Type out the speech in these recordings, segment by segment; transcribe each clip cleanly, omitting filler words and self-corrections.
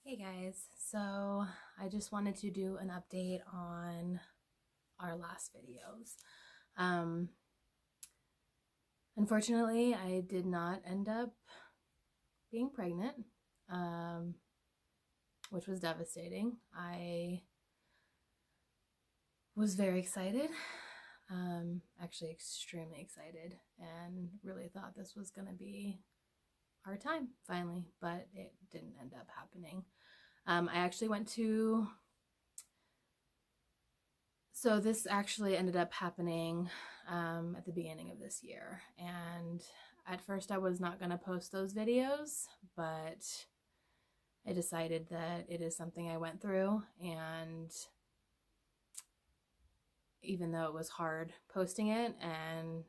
Hey guys, so I just wanted to do an update on our last videos. Um, Unfortunately, I did not end up being pregnant, which was devastating. I was very excited, actually extremely excited, and really thought this was going to be our time finally, but it didn't end up happening. I actually went to So this actually ended up happening at the beginning of this year. And at first I was not going to post those videos, but I decided that it is something I went through. And even though it was hard posting it and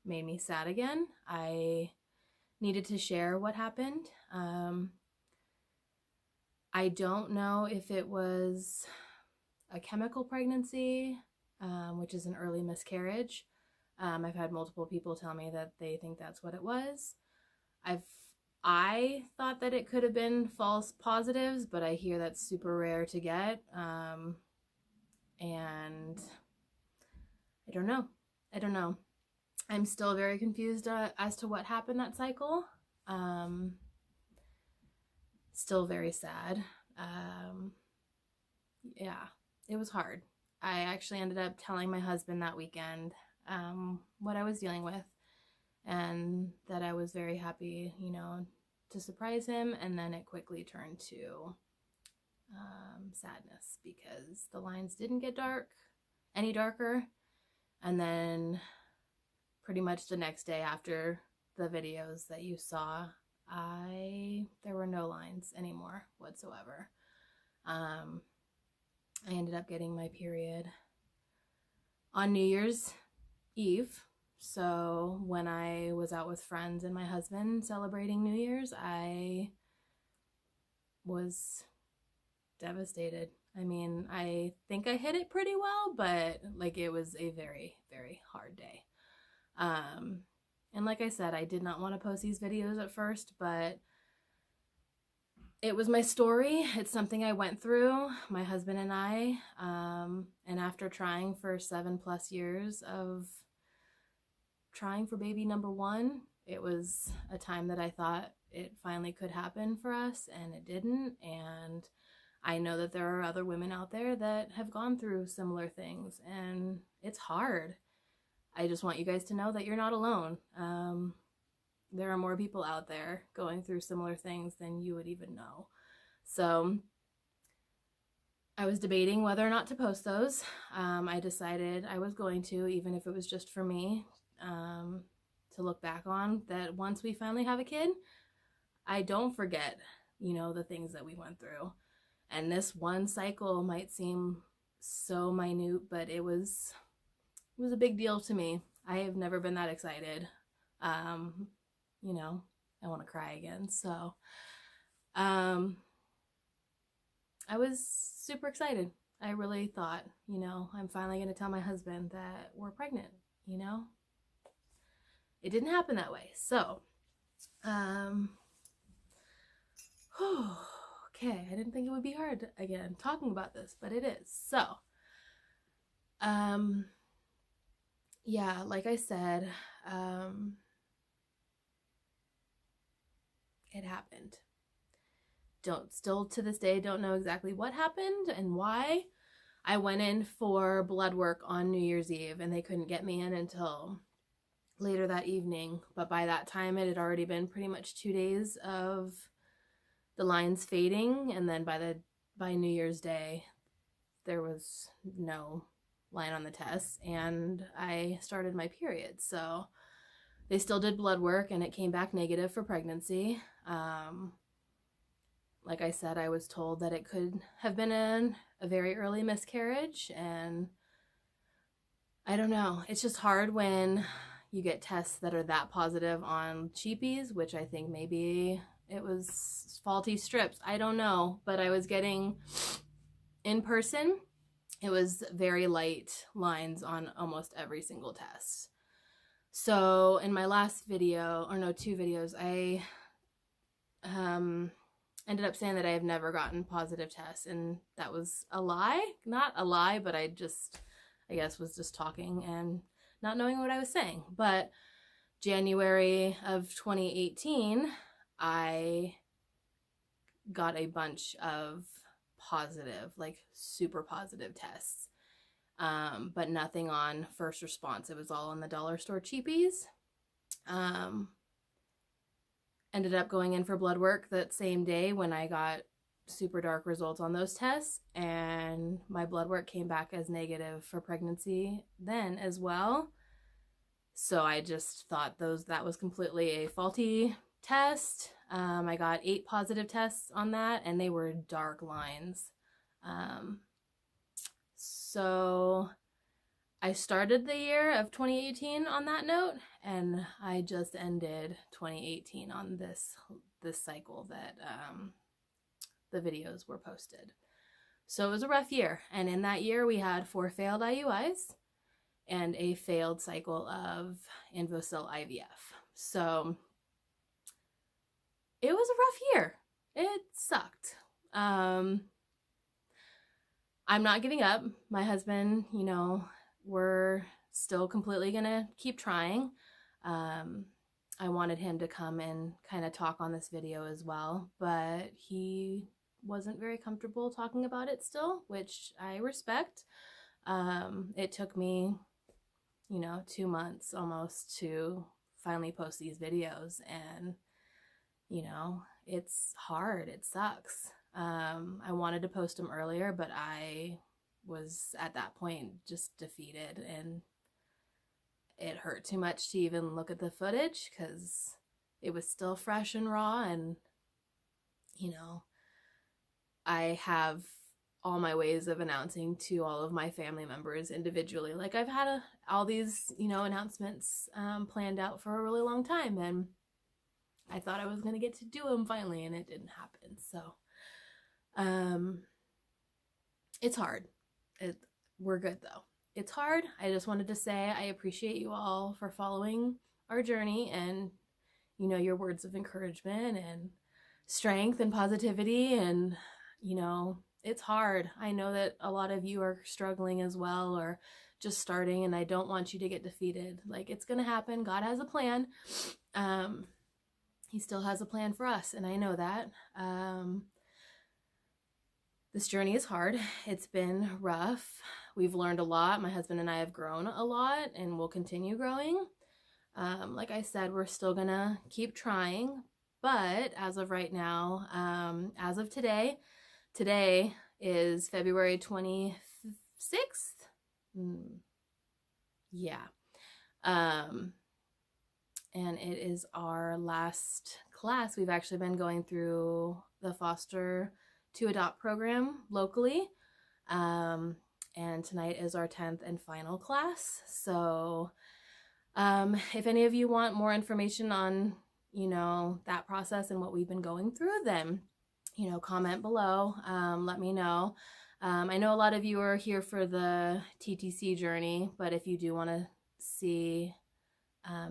made me sad again, I needed to share what happened. I don't know if it was a chemical pregnancy, which is an early miscarriage. I've had multiple people tell me that they think that's what it was. I thought that it could have been false positives, but I hear that's super rare to get. And I don't know. I'm still very confused as to what happened that cycle. Still very sad. Yeah, it was hard. I actually ended up telling my husband that weekend what I was dealing with, and that I was very happy, to surprise him. And then it quickly turned to sadness because the lines didn't get any darker. And then pretty much the next day after the videos that you saw, there were no lines anymore whatsoever. I ended up getting my period on New Year's Eve. So when I was out with friends and my husband celebrating New Year's, I was devastated. I mean, I think I hit it pretty well, but it was a very, very hard day. And like I said, I did not want to post these videos at first, but it was my story. It's something I went through, my husband and I. And after trying for 7+ years of trying for baby number one, it was a time that I thought it finally could happen for us, and it didn't. And I know that there are other women out there that have gone through similar things, and it's hard. I just want you guys to know that you're not alone. There are more people out there going through similar things than you would even know. So I was debating whether or not to post those. I decided I was going to, even if it was just for me, to look back on, that once we finally have a kid, I don't forget, the things that we went through. And this one cycle might seem so minute, but it was a big deal to me. I have never been that excited. I want to cry again. So I was super excited. I really thought, I'm finally going to tell my husband that we're pregnant. It didn't happen that way. So okay, I didn't think it would be hard again talking about this, but it is. So yeah, like I said, it happened. Still to this day, don't know exactly what happened and why. I went in for blood work on New Year's Eve, and they couldn't get me in until later that evening. But by that time, it had already been pretty much 2 days of the lines fading, and then by New Year's Day, there was no line on the test, and I started my period. So they still did blood work, and it came back negative for pregnancy. Like I said, I was told that it could have been a very early miscarriage, and I don't know. It's just hard when you get tests that are that positive on cheapies, which I think maybe it was faulty strips. I don't know, but I was getting in person, it was very light lines on almost every single test. So in my last video, or no, 2 videos, I ended up saying that I have never gotten positive tests, and that was a lie. Not a lie, but I guess was just talking and not knowing what I was saying. But January of 2018, I got a bunch of positive, like super positive tests, but nothing on first response. It was all on the dollar store cheapies. Ended up going in for blood work that same day when I got super dark results on those tests, and my blood work came back as negative for pregnancy then as well. So I just thought that was completely a faulty test. I got 8 positive tests on that, and they were dark lines. So I started the year of 2018 on that note, and I just ended 2018 on this cycle that the videos were posted. So it was a rough year, and in that year we had 4 failed IUIs and a failed cycle of INVOcell IVF. So it was a rough year. It sucked. I'm not giving up. My husband, we're still completely gonna keep trying. I wanted him to come and kind of talk on this video as well, but he wasn't very comfortable talking about it still, which I respect. It took me 2 months almost to finally post these videos, and it's hard. It sucks. I wanted to post them earlier, but I was at that point just defeated, and it hurt too much to even look at the footage because it was still fresh and raw, and I have all my ways of announcing to all of my family members individually. Like, I've had all these announcements planned out for a really long time, and I thought I was going to get to do them finally, and it didn't happen. So it's hard. We're good though. It's hard. I just wanted to say I appreciate you all for following our journey, and your words of encouragement and strength and positivity, and it's hard. I know that a lot of you are struggling as well, or just starting, and I don't want you to get defeated. Like, it's gonna happen. God has a plan. He still has a plan for us, and I know that. This journey is hard. It's been rough. We've learned a lot. My husband and I have grown a lot, and we'll continue growing. Like I said, we're still gonna keep trying, but as of right now, as of today is February 26th. Yeah. And it is our last class. We've actually been going through the Foster to Adopt program locally. And tonight is our 10th and final class. So if any of you want more information on, that process and what we've been going through, then, comment below. Let me know. I know a lot of you are here for the TTC journey, but if you do want to see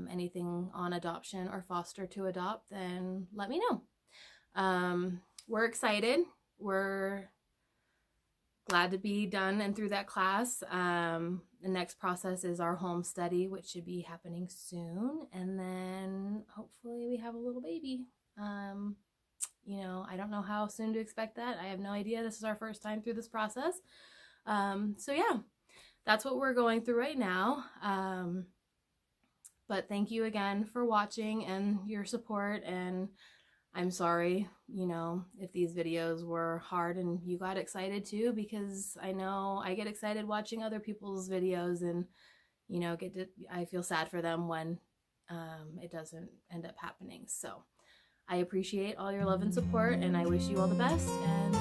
anything on adoption or foster to adopt, then let me know. We're excited. We're glad to be done and through that class. The next process is our home study, which should be happening soon. And then hopefully we have a little baby. I don't know how soon to expect that. I have no idea. This is our first time through this process. So yeah, that's what we're going through right now. But thank you again for watching and your support, and I'm sorry, if these videos were hard and you got excited too, because I know I get excited watching other people's videos, and I feel sad for them when it doesn't end up happening. So I appreciate all your love and support, and I wish you all the best, and